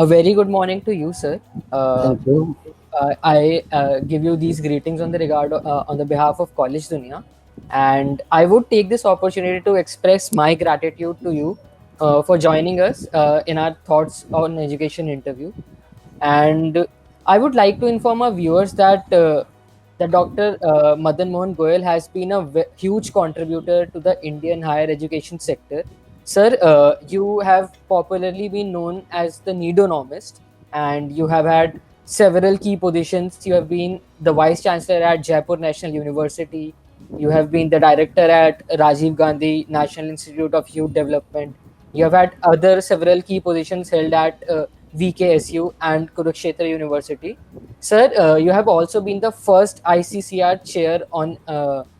A very good morning to you, sir. Uh, Thank you. I give you these greetings on the behalf of College Dunia, and I would take this opportunity to express my gratitude to you for joining us in our thoughts on education interview. And I would like to inform our viewers that Dr. Madan Mohan Goyal has been a huge contributor to the Indian higher education sector. Sir, you have popularly been known as the Nedonomist, and you have had several key positions. You have been the Vice Chancellor at Jaipur National University. You have been the director at Rajiv Gandhi National Institute of Youth Development. You have had other several key positions held at VKSU and Kurukshetra University. Sir, you have also been the first ICCR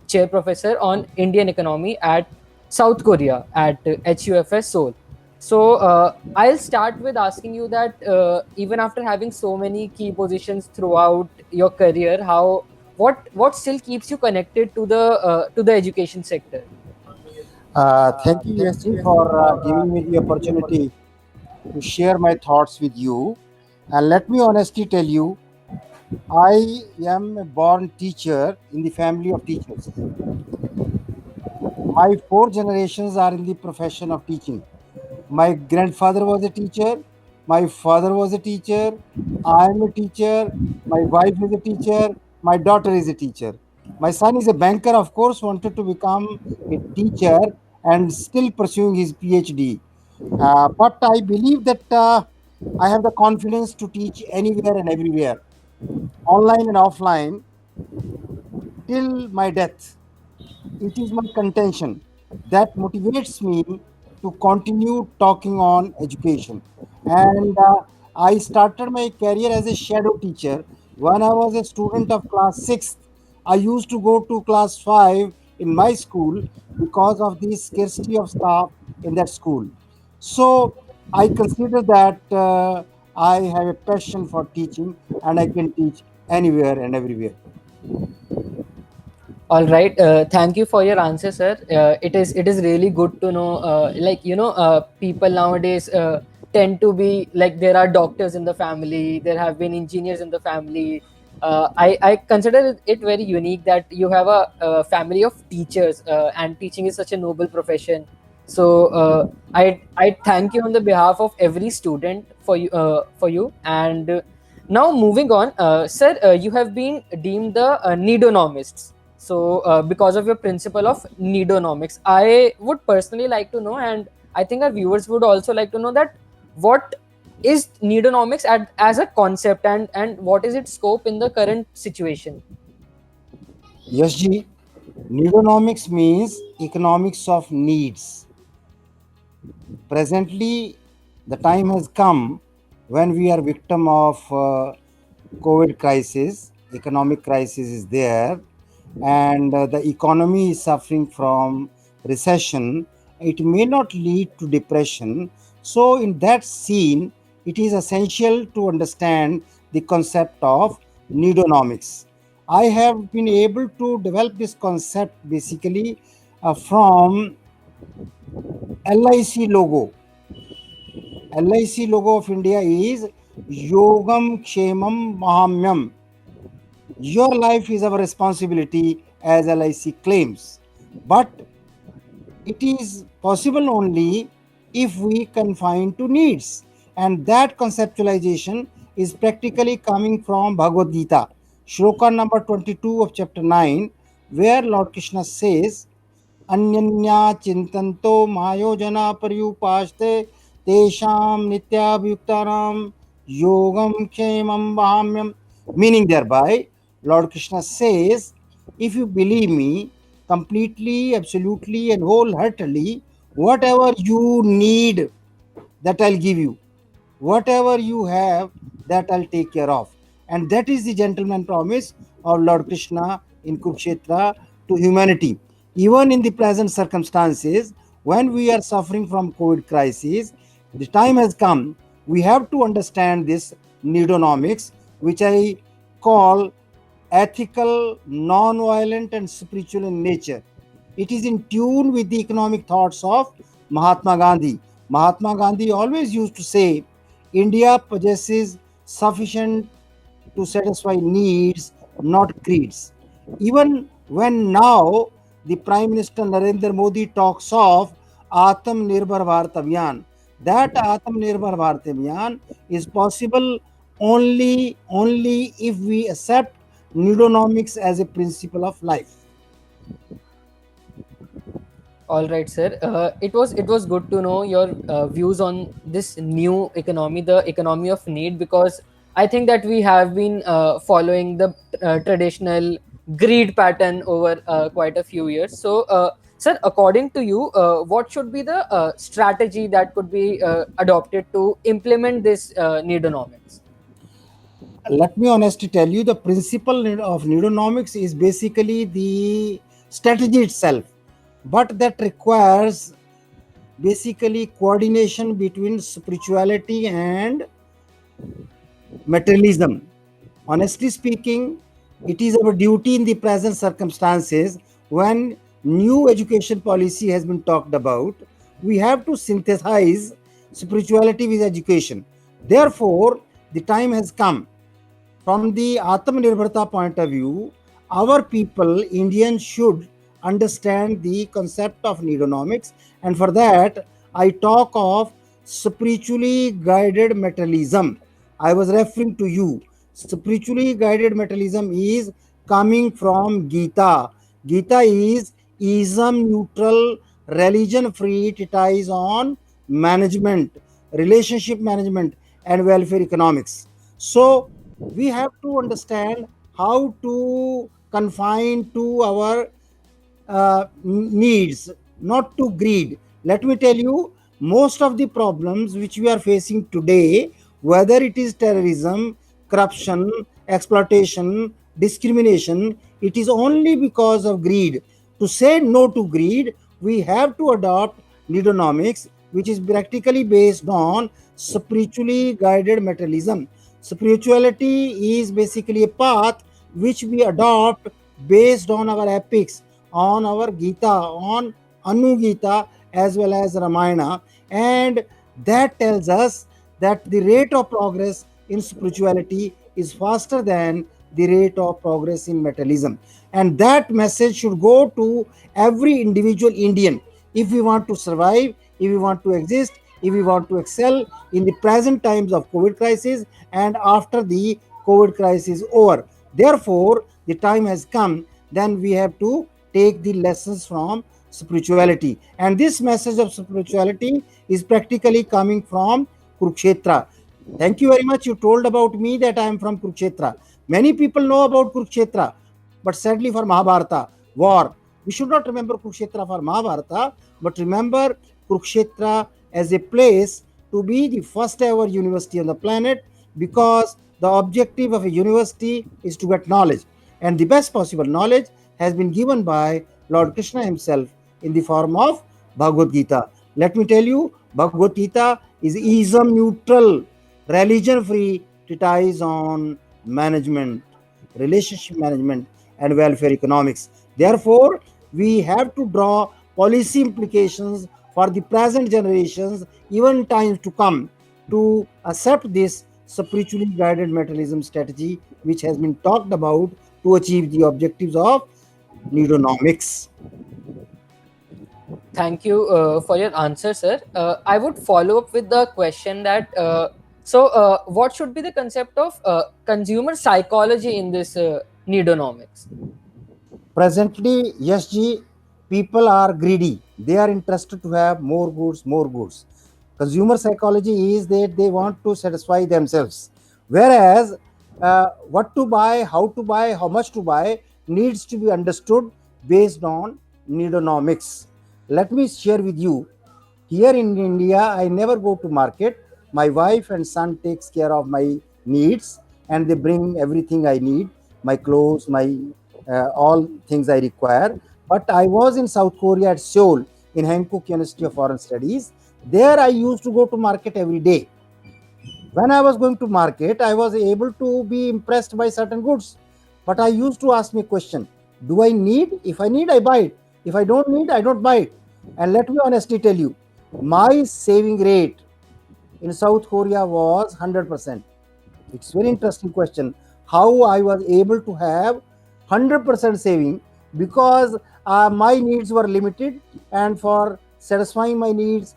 chair professor on Indian economy at South Korea at HUFS Seoul. So I'll start with asking you that even after having so many key positions throughout your career, what still keeps you connected to the education sector? Thank you, Yasji, for giving me the opportunity to share my thoughts with you. And let me honestly tell you, I am a born teacher in the family of teachers. My four generations are in the profession of teaching. My grandfather was a teacher, my father was a teacher, I am a teacher, my wife is a teacher, my daughter is a teacher. My son is a banker, of course, wanted to become a teacher and still pursuing his PhD. But I believe that I have the confidence to teach anywhere and everywhere, online and offline, till my death. It is my contention that motivates me to continue talking on education. And I started my career as a shadow teacher. When I was a student of class 6th, I used to go to class 5 in my school because of the scarcity of staff in that school. So I consider that I have a passion for teaching and I can teach anywhere and everywhere. All right. Thank you for your answer, sir. It is really good to know. People nowadays tend to be like there are doctors in the family. There have been engineers in the family. I consider it very unique that you have a family of teachers, and teaching is such a noble profession. So I thank you on the behalf of every student for you. And now moving on, sir, you have been deemed the nedonomists. So, because of your principle of nedonomics, I would personally like to know, and I think our viewers would also like to know that what is nedonomics as a concept, and what is its scope in the current situation? Yes, Ji. Neonomics means economics of needs. Presently, the time has come when we are victim of COVID crisis. Economic crisis is there, and the economy is suffering from recession. It may not lead to depression. So, in that scene, it is essential to understand the concept of neonomics. I have been able to develop this concept basically from LIC logo. LIC logo of India is Yogam Kshemam Mahamyam. Your life is our responsibility, as LIC claims. But it is possible only if we confine to needs. And that conceptualization is practically coming from Bhagavad Gita, Shloka number 22 of chapter 9, where Lord Krishna says, Anyanya chintanto mayojana paryupaste tesham nityabhyuktanam yogam kshemam vahamyam. Meaning thereby, Lord Krishna says, if you believe me completely, absolutely, and wholeheartedly, whatever you need, that I'll give you. Whatever you have, that I'll take care of. And that is the gentleman promise of Lord Krishna in Kurukshetra to humanity. Even in the present circumstances, when we are suffering from COVID crisis, the time has come. We have to understand this neonomics, which I call ethical, non-violent, and spiritual in nature. It is in tune with the economic thoughts of Mahatma Gandhi. Mahatma Gandhi always used to say, India possesses sufficient to satisfy needs, not creeds. Even when now the Prime Minister Narendra Modi talks of Atmanirbhar Bharat Abhiyan, that Atmanirbhar Bharat Abhiyan is possible only if we accept neuronomics as a principle of life. All right, sir. It was good to know your views on this new economy, the economy of need, because I think that we have been following the traditional greed pattern over quite a few years. So, sir, according to you, what should be the strategy that could be adopted to implement this needonomics? Let me honestly tell you, the principle of neuronomics is basically the strategy itself, but that requires basically coordination between spirituality and materialism. Honestly speaking, it is our duty in the present circumstances, when new education policy has been talked about, we have to synthesize spirituality with education. Therefore, the time has come. From the Atmanirbharta point of view, our people, Indians, should understand the concept of neonomics, and for that, I talk of spiritually guided materialism. I was referring to you. Spiritually guided materialism is coming from Gita. Gita is ism neutral, religion free treatise on management, relationship management, and welfare economics. So, we have to understand how to confine to our needs, not to greed. Let me tell you, most of the problems which we are facing today, whether it is terrorism, corruption, exploitation, discrimination, it is only because of greed. To say no to greed, we have to adopt neonomics, which is practically based on spiritually guided materialism. Spirituality is basically a path which we adopt based on our epics, on our Gita, on Anu Gita as well as Ramayana, and that tells us that the rate of progress in spirituality is faster than the rate of progress in materialism. And that message should go to every individual Indian. If we want to survive, if we want to exist, if we want to excel in the present times of COVID crisis and after the COVID crisis over. Therefore, the time has come, then we have to take the lessons from spirituality. And this message of spirituality is practically coming from Kurukshetra. Thank you very much. You told about me that I am from Kurukshetra. Many people know about Kurukshetra, but sadly for Mahabharata, war. We should not remember Kurukshetra for Mahabharata, but remember Kurukshetra as a place to be the first ever university on the planet, because the objective of a university is to get knowledge. And the best possible knowledge has been given by Lord Krishna himself in the form of Bhagavad Gita. Let me tell you, Bhagavad Gita is ism neutral, religion free treatise on management, relationship management, and welfare economics. Therefore, we have to draw policy implications for the present generations, even times to come, to accept this spiritually guided materialism strategy which has been talked about to achieve the objectives of neuronomics. Thank you for your answer, sir. I would follow up with the question that what should be the concept of consumer psychology in this needonomics? Presently, yes, G, people are greedy. They are interested to have more goods, more goods. Consumer psychology is that they want to satisfy themselves. Whereas, what to buy, how much to buy needs to be understood based on needonomics. Let me share with you. Here in India, I never go to market. My wife and son takes care of my needs, and they bring everything I need, my clothes, my all things I require. But I was in South Korea at Seoul in Hankook University of Foreign Studies. There I used to go to market every day. When I was going to market, I was able to be impressed by certain goods. But I used to ask me a question: do I need? If I need, I buy it. If I don't need, I don't buy it. And let me honestly tell you, my saving rate in South Korea was 100%. It's very interesting question. How I was able to have 100% saving, because my needs were limited, and for satisfying my needs,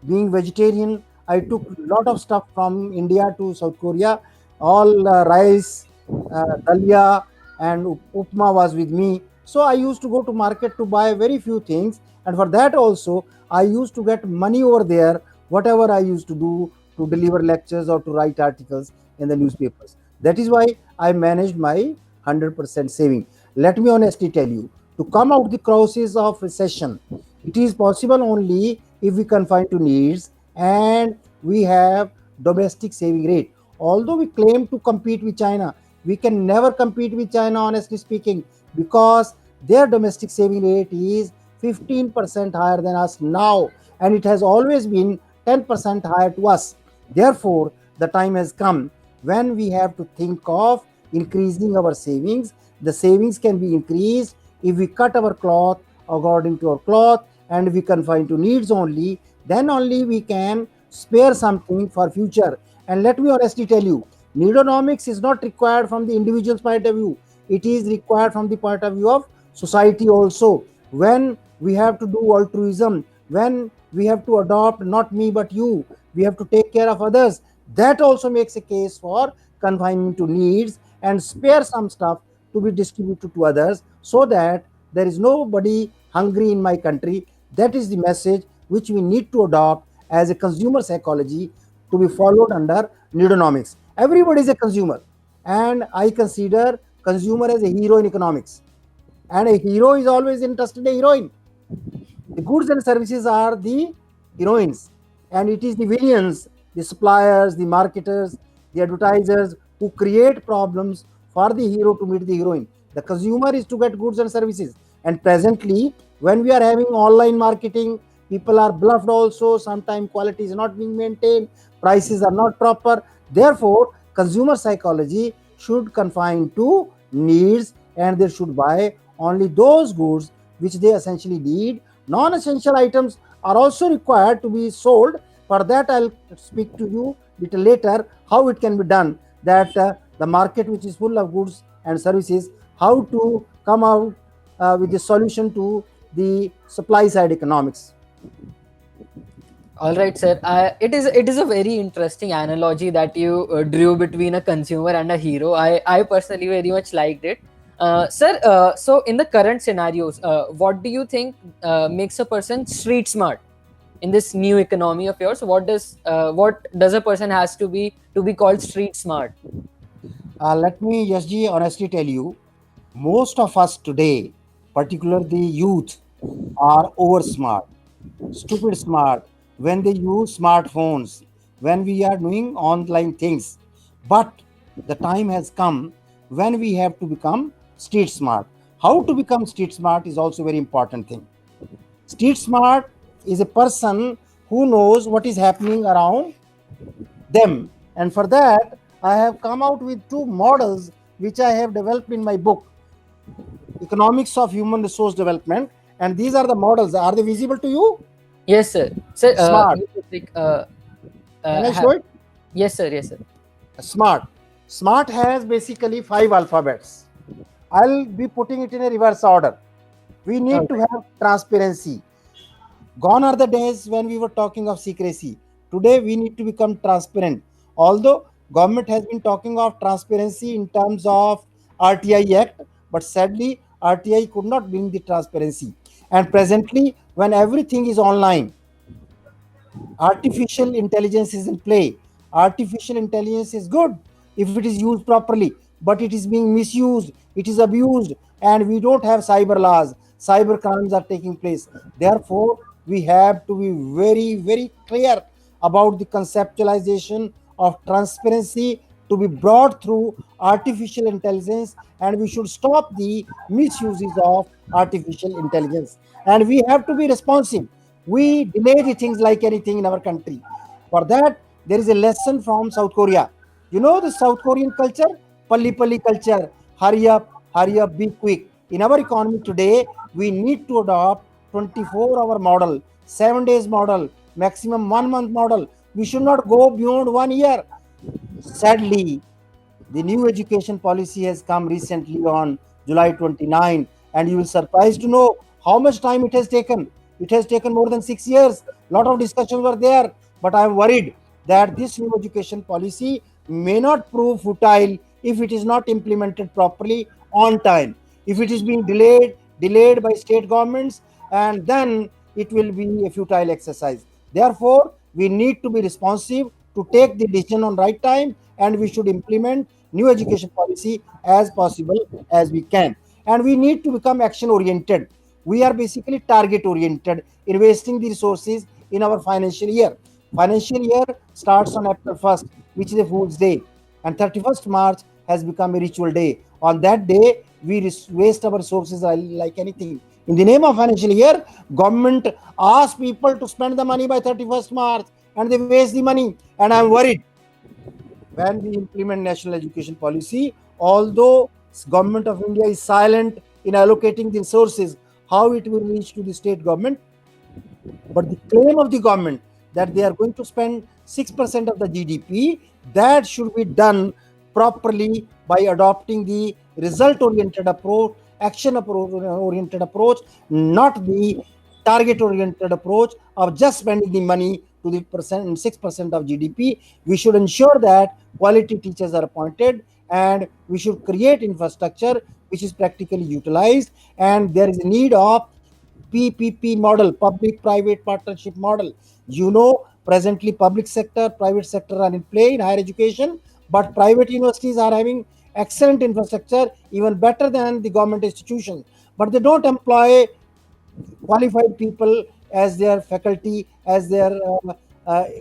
being vegetarian, I took a lot of stuff from India to South Korea. All rice, dalia, and upma was with me. So I used to go to market to buy very few things, and for that also I used to get money over there. Whatever I used to do to deliver lectures or to write articles in the newspapers. That is why I managed my 100% saving. Let me honestly tell you, to come out the crisis of recession, it is possible only if we confine to needs and we have domestic saving rate. Although we claim to compete with China, we can never compete with China, honestly speaking, because their domestic saving rate is 15% higher than us now, and it has always been 10% higher to us. Therefore, the time has come when we have to think of increasing our savings. The savings can be increased if we cut our cloth according to our cloth and we confine to needs only. Then only we can spare something for future. And let me honestly tell you, needonomics is not required from the individual's point of view. It is required from the point of view of society also. When we have to do altruism, when we have to adopt not me but you, we have to take care of others. That also makes a case for confinement to needs and spare some stuff to be distributed to others, so that there is nobody hungry in my country. That is the message which we need to adopt as a consumer psychology, to be followed under needonomics. Everybody is a consumer, and I consider consumer as a hero in economics. And a hero is always interested in a heroine. The goods and services are the heroines, and it is the villains, the suppliers, the marketers, the advertisers who create problems for the hero to meet the heroine. The consumer is to get goods and services. And presently, when we are having online marketing, people are bluffed also. Sometimes quality is not being maintained, prices are not proper. Therefore, consumer psychology should confine to needs, and they should buy only those goods which they essentially need. Non-essential items are also required to be sold. For that, I'll speak to you little later how it can be done. That the market, which is full of goods and services, how to come out with the solution to the supply side economics. All right, sir. It is a very interesting analogy that you drew between a consumer and a hero. I personally very much liked it. Sir, so in the current scenarios, what do you think makes a person street smart in this new economy of yours? What does a person has to be called street smart? Let me, Yasji, honestly tell you, most of us today, particularly the youth, are over smart, stupid smart, when they use smartphones, when we are doing online things. But the time has come when we have to become street smart. How to become street smart is also very important thing. Street smart is a person who knows what is happening around them. And for that, I have come out with two models which I have developed in my book, Economics of Human Resource Development. And these are the models. Are they visible to you? Yes, sir. Sir, Smart. like, Can I ha- show it? yes, sir. Yes, sir. Smart. Smart has basically 5 alphabets. I'll be putting it in a reverse order. We All need to right. have transparency. Gone are the days when we were talking of secrecy. Today we need to become transparent. Although government has been talking of transparency in terms of RTI Act, but sadly RTI could not bring the transparency. And presently, when everything is online, artificial intelligence is in play. Artificial intelligence is good if it is used properly, but it is being misused, it is abused, and we don't have cyber laws. Cyber crimes are taking place. Therefore, we have to be very, very clear about the conceptualization of transparency to be brought through artificial intelligence, and we should stop the misuses of artificial intelligence. And we have to be responsive. We delay the things like anything in our country. For that, there is a lesson from South Korea. You know the South Korean culture, Palli Palli culture, hurry up, be quick. In our economy today, we need to adopt 24-hour model, 7 days model, maximum 1 month model. We should not go beyond 1 year. Sadly, the new education policy has come recently on July 29, and you will surprised to know how much time it has taken. It has taken more than 6 years. Lot of discussions were there, but I am worried that this new education policy may not prove futile if it is not implemented properly on time. If it is being delayed by state governments, and then it will be a futile exercise. Therefore, we need to be responsive to take the decision on right time, and we should implement new education policy as possible as we can. And we need to become action oriented. We are basically target oriented, investing the resources in our financial year. Financial year starts on April 1st, which is a Fool's Day, and 31st March has become a ritual day. On that day, we waste our resources like anything. In the name of financial year, government asks people to spend the money by 31st March, and they waste the money. And I'm worried when we implement national education policy, although government of India is silent in allocating the resources, how it will reach to the state government. But the claim of the government that they are going to spend 6% of the GDP, that should be done properly by adopting the result oriented approach, action oriented approach, not the target oriented approach of just spending the money to the percent 6% of GDP. We should ensure that quality teachers are appointed, and we should create infrastructure which is practically utilized, and there is a need of PPP model, public private partnership model. Presently public sector, private sector are in play in higher education, but private universities are having excellent infrastructure, even better than the government institutions. But they don't employ qualified people as their faculty, as their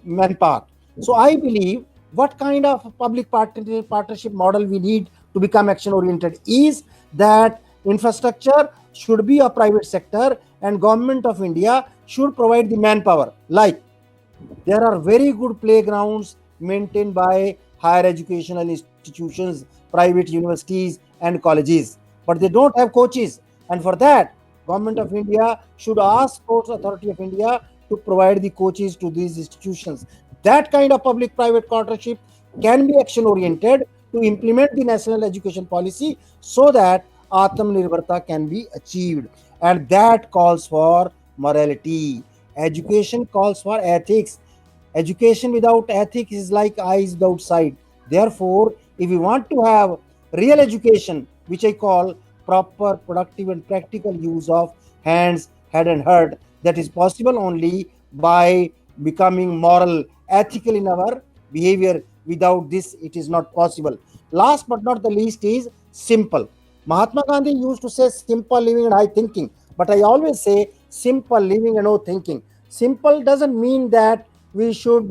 manpower. So I believe what kind of public partnership model we need to become action oriented is that infrastructure should be a private sector, and government of India should provide the manpower. Like there are very good playgrounds maintained by higher educational institutions, private universities and colleges, but they don't have coaches. And for that, government of India should ask Sports Authority of India to provide the coaches to these institutions. That kind of public-private partnership can be action-oriented to implement the national education policy so that Atmanirbharta can be achieved. And that calls for morality. Education calls for ethics. Education without ethics is like eyes without sight. Therefore, if we want to have real education, which I call proper, productive, and practical use of hands, head, and heart, that is possible only by becoming moral, ethical in our behavior. Without this, it is not possible. Last but not the least is simple. Mahatma Gandhi used to say simple living and high thinking, but I always say simple living and no thinking. Simple doesn't mean that we should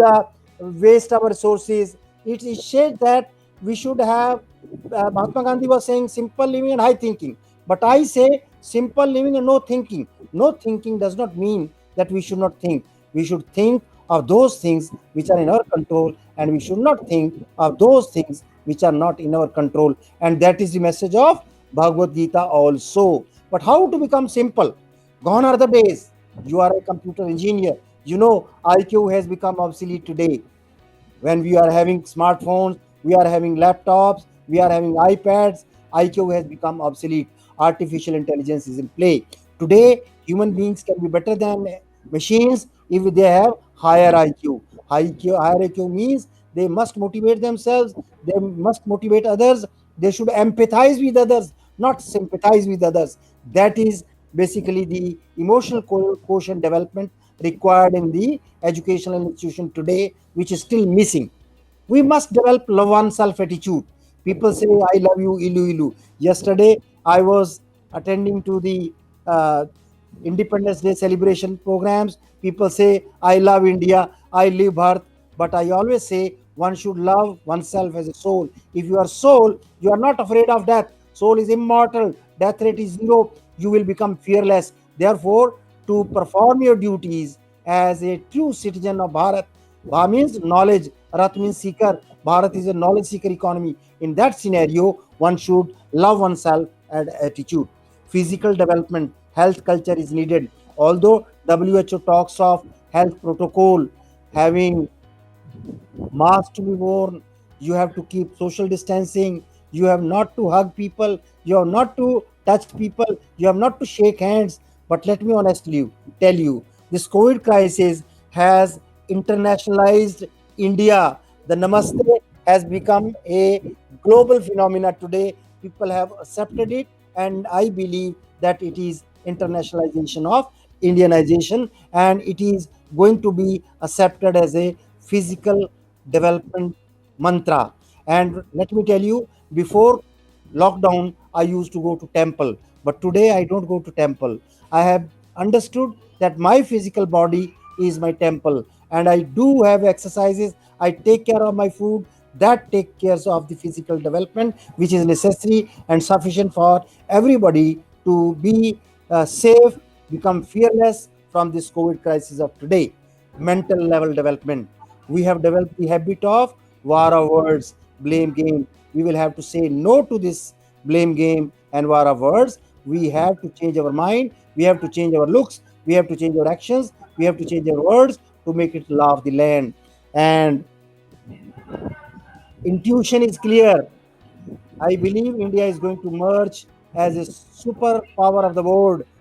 waste our resources. It says that we should have, Mahatma Gandhi was saying simple living and high thinking. But I say simple living and no thinking. No thinking does not mean that we should not think. We should think of those things which are in our control, and we should not think of those things which are not in our control. And that is the message of Bhagavad Gita also. But how to become simple? Gone are the days. You are a computer engineer. IQ has become obsolete today. When we are having smartphones, we are having laptops, we are having iPads, IQ has become obsolete. Artificial intelligence is in play. Today, human beings can be better than machines if they have higher IQ. Higher IQ means they must motivate themselves, they must motivate others, they should empathize with others, not sympathize with others. That is basically the emotional quotient development required in the educational institution today, which is still missing. We must develop love oneself attitude. People say, I love you, ilu ilu. Yesterday, I was attending to the Independence Day celebration programs. People say, I love India, I live Bharat. But I always say, one should love oneself as a soul. If you are soul, you are not afraid of death. Soul is immortal, death rate is zero. You will become fearless. Therefore, to perform your duties as a true citizen of Bharat, Bha means knowledge, Rat means seeker. Bharat is a knowledge seeker economy. In that scenario, one should love oneself and attitude. Physical development, health culture is needed. Although WHO talks of health protocol, having Mask to be worn, you have to keep social distancing, you have not to hug people, you have not to touch people, you have not to shake hands. But let me honestly tell you, this COVID crisis has internationalized India. The Namaste has become a global phenomena today. People have accepted it, and I believe that it is internationalization of Indianization, and it is going to be accepted as a physical development mantra. And let me tell you, before lockdown, I used to go to temple, but today I don't go to temple. I have understood that my physical body is my temple, and I do have exercises. I take care of my food that take care of the physical development, which is necessary and sufficient for everybody to be safe, become fearless from this COVID crisis of today. Mental level development, we have developed the habit of war of words, blame game. We will have to say no to this blame game and war of words. We have to change our mind. We have to change our looks. We have to change our actions. We have to change our words to make it love the land. And intuition is clear. I believe India is going to merge as a superpower of the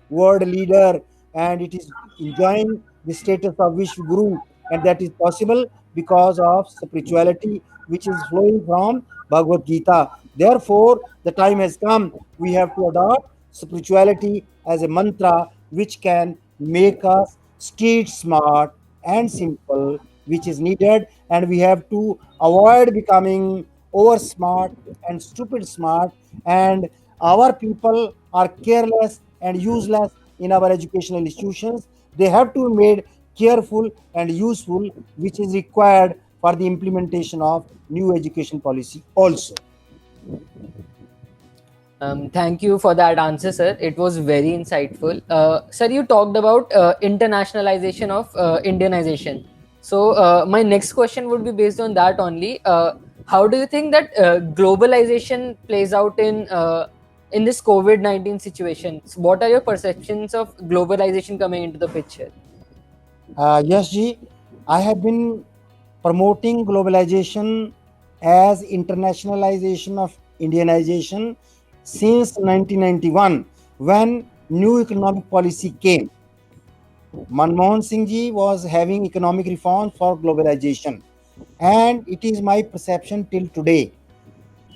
world leader, and it is enjoying the status of Vishwa Guru, and that is possible because of spirituality which is flowing from Bhagavad Gita. Therefore, the time has come. We have to adopt spirituality as a mantra which can make us street smart and simple, which is needed, and we have to avoid becoming over smart and stupid smart. And our people are careless and useless in our educational institutions. They have to be made careful and useful, which is required for the implementation of new education policy also. Thank you for that answer, sir. It was very insightful. Sir, you talked about internationalization of Indianization. So, my next question would be based on that only. How do you think that globalization plays out in this COVID-19 situation? So what are your perceptions of globalization coming into the picture? Yes, Ji, I have been promoting globalization as internationalization of Indianization since 1991 when new economic policy came. Manmohan Singh ji was having economic reforms for globalization, and it is my perception till today.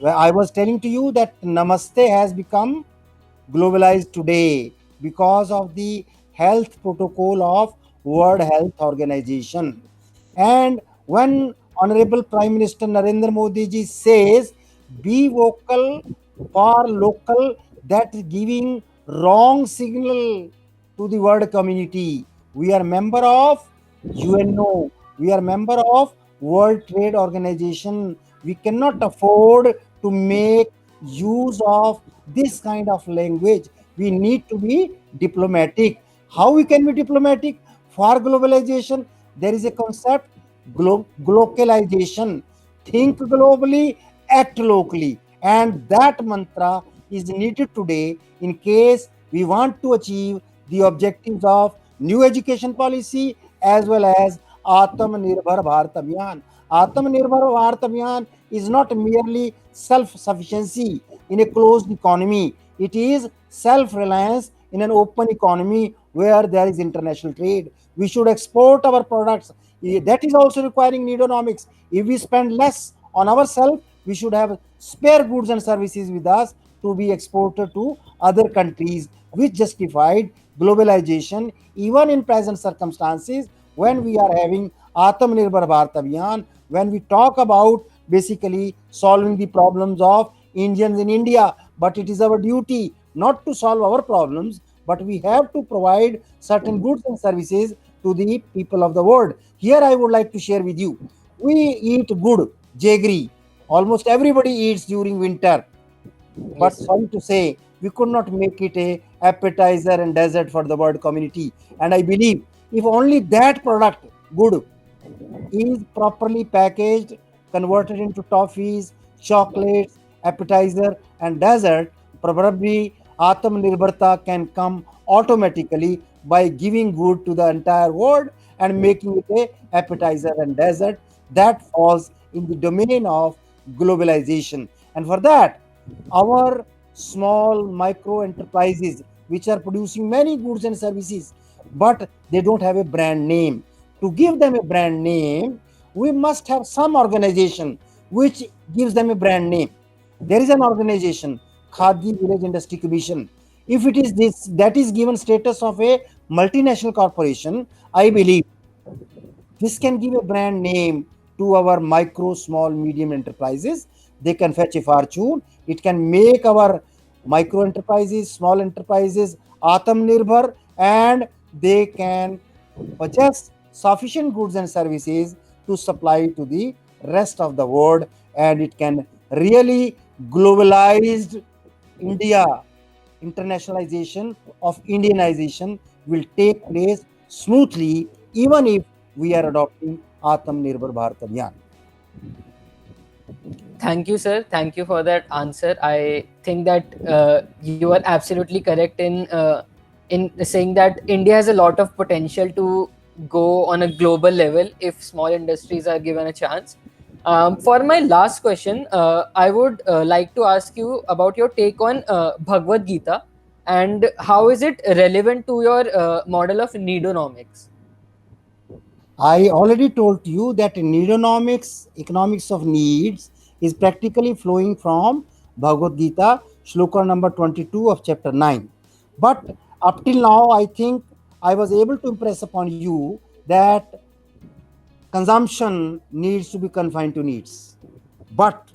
Well, I was telling to you that Namaste has become globalized today because of the health protocol of World Health Organization. And when Honorable Prime Minister Narendra Modi ji says, be vocal for local, that is giving wrong signal to the world community. We are member of UNO. We are member of World Trade Organization. We cannot afford to make use of this kind of language. We need to be diplomatic. How we can be diplomatic? For globalization, there is a concept, globalization. Think globally, act locally. And that mantra is needed today in case we want to achieve the objectives of new education policy as well as Atmanirbhar Bharat Abhiyan. Atmanirbhar Bharat Abhiyan is not merely self-sufficiency in a closed economy. It is self-reliance in an open economy where there is international trade. We should export our products. That is also requiring neonomics. If we spend less on ourselves, we should have spare goods and services with us to be exported to other countries, which justified globalization even in present circumstances when we are having Atmanirbhar Bharat Abhiyan, when we talk about basically solving the problems of Indians in India. But it is our duty not to solve our problems, but we have to provide certain goods and services to the people of the world. Here I would like to share with you. We eat good, jaggery. Almost everybody eats during winter. But Yes, sir. sorry to say, we could not make it a appetizer and dessert for the world community. And I believe if only that product, good, is properly packaged, converted into toffees, chocolates, appetizer, and dessert, probably Atmanirbharta can come automatically by giving good to the entire world and making it a appetizer and dessert. that falls in the domain of globalization. And for that, our small micro enterprises, which are producing many goods and services, but they don't have a brand name. To give them a brand name, we must have some organization which gives them a brand name. There is an organization, Khadi Village Industry Commission. If it is this that is given status of a multinational corporation, I believe this can give a brand name to our micro, small, medium enterprises. They can fetch a fortune. It can make our micro enterprises, small enterprises, Atmanirbhar, and they can purchase sufficient goods and services to supply to the rest of the world, and it can really globalized India. Internationalization of Indianization will take place smoothly, even if we are adopting Atmanirbhar Bharat Abhiyan. Thank you, sir. Thank you for that answer. I think that you are absolutely correct in saying that India has a lot of potential to go on a global level if small industries are given a chance. For my last question, I would like to ask you about your take on Bhagavad Gita and how is it relevant to your model of needonomics? I already told you that needonomics, economics of needs, is practically flowing from Bhagavad Gita, shloka number 22 of chapter 9. But up till now, I think I was able to impress upon you that consumption needs to be confined to needs. But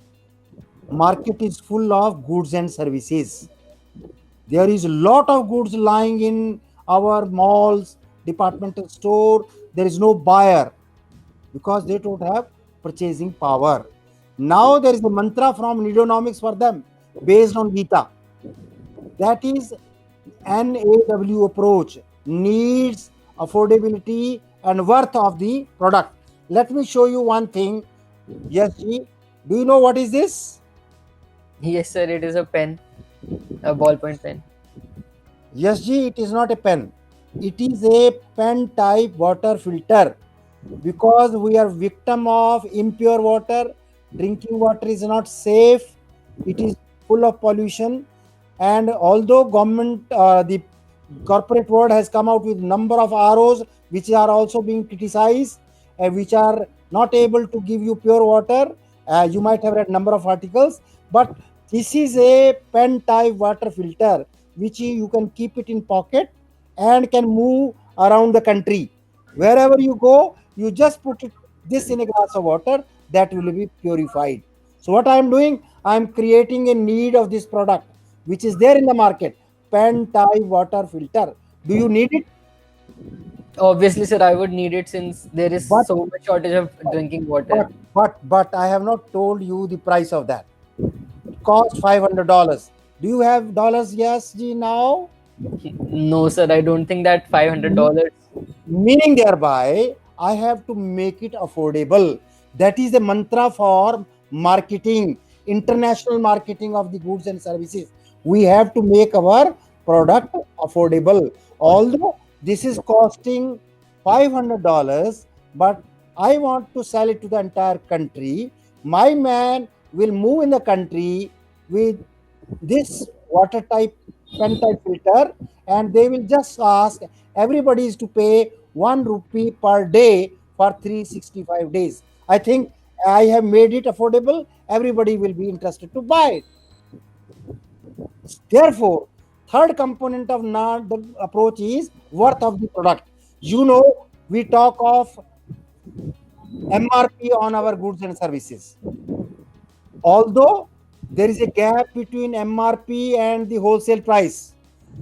market is full of goods and services. There is a lot of goods lying in our malls, departmental store. There is no buyer because they don't have purchasing power. Now there is a mantra from Needonomics for them based on Gita. That is NAW approach, needs, affordability, and worth of the product. Let me show you one thing. Yes, Ji. Do you know what is this? Yes, sir. It is a pen, a ballpoint pen. Yes, Ji, it is not a pen. It is a pen type water filter because we are victim of impure water. Drinking water is not safe. It is full of pollution. And although government, the corporate world has come out with number of ROs which are also being criticized, which are not able to give you pure water. You might have read number of articles, but this is a pen type water filter which you can keep it in pocket and can move around the country. Wherever you go, you just put this in a glass of water that will be purified. So what I am doing, I am creating a need of this product which is there in the market, pen type water filter. Do you need it? Obviously, sir, I would need it since there is But so much shortage of drinking water. but I have not told you the price of that. It costs $500. Do you have dollars? Yes, G now. No, sir, I don't think that $500. Meaning thereby, I have to make it affordable. That is the mantra for marketing, international marketing of the goods and services. We have to make our product affordable. Although this is costing $500, but I want to sell it to the entire country. My man will move in the country with this water type pen type filter, and they will just ask everybody is to pay 1 rupee per day for 365 days. I think I have made it affordable. Everybody will be interested to buy it. Therefore, third component of the approach is worth of the product. You know, we talk of MRP on our goods and services. Although there is a gap between MRP and the wholesale price,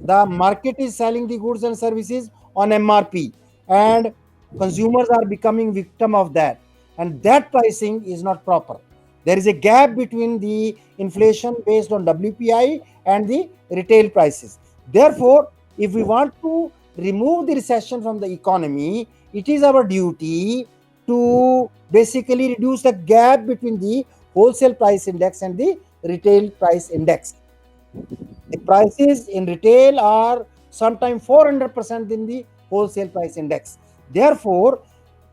the market is selling the goods and services on MRP, and consumers are becoming victim of that, and that pricing is not proper. There is a gap between the inflation based on WPI and the retail prices. Therefore, if we want to remove the recession from the economy, it is our duty to basically reduce the gap between the wholesale price index and the retail price index. The prices in retail are sometimes 400% in the wholesale price index. Therefore,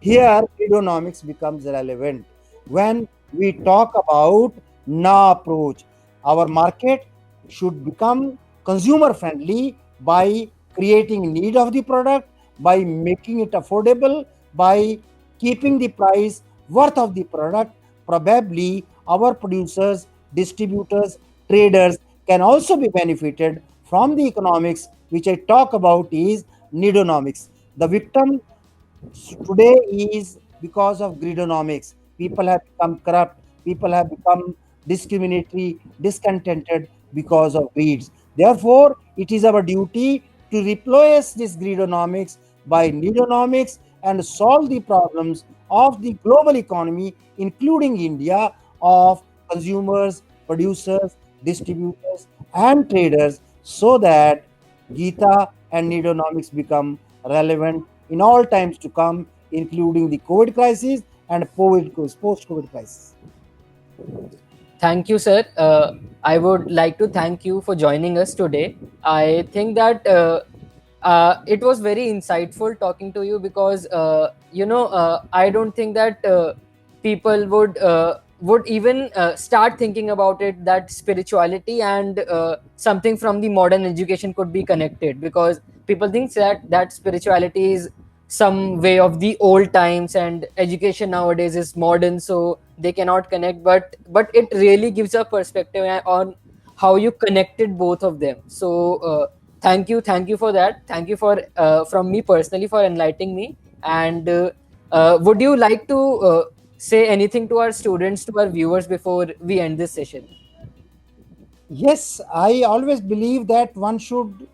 Here, credonomics becomes relevant when we talk about na approach. Our market should become consumer friendly by creating need of the product, by making it affordable, by keeping the price worth of the product. Probably our producers, distributors, traders can also be benefited from the economics which I talk about is needonomics. The victim today is because of greedonomics. People have become corrupt. People have become discriminatory, discontented because of greeds. Therefore, it is our duty to replace this greedonomics by needonomics and solve the problems of the global economy, including India, of consumers, producers, distributors, and traders, so that Gita and needonomics become relevant in all times to come, including the COVID crisis and post-COVID crisis. Thank you, sir. I would like to thank you for joining us today. I think that it was very insightful talking to you because I don't think that people would even start thinking about it that spirituality and something from the modern education could be connected, because people think that spirituality is some way of the old times and education nowadays is modern, so they cannot connect. But it really gives a perspective on how you connected both of them. So thank you for that. Thank you for from me personally for enlightening me. And would you like to say anything to our students, to our viewers, before we end this session? Yes, I always believe that one should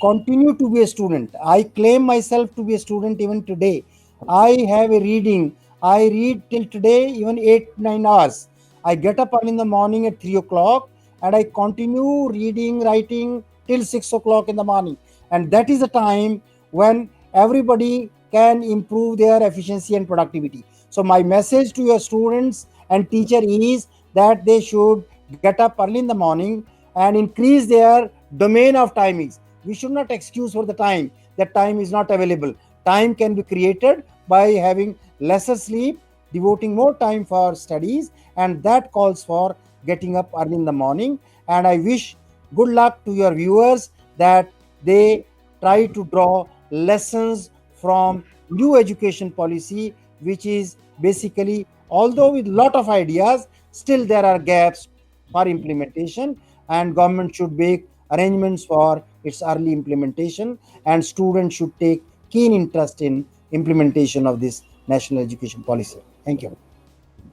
continue to be a student. I claim myself to be a student even today. I have a reading. I read till today even 8 9 hours. I get up early in the morning at 3 o'clock and I continue reading, writing till 6 o'clock in the morning. And that is the time when everybody can improve their efficiency and productivity. So my message to your students and teacher is that they should get up early in the morning and increase their domain of timings. We should not excuse for the time that time is not available. Time can be created by having lesser sleep, devoting more time for studies, and that calls for getting up early in the morning. And I wish good luck to your viewers that they try to draw lessons from new education policy, which is basically, although with lot of ideas, still there are gaps for implementation, and government should make arrangements for its early implementation, and students should take keen interest in implementation of this national education policy. Thank you.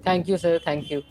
Thank you, sir. Thank you.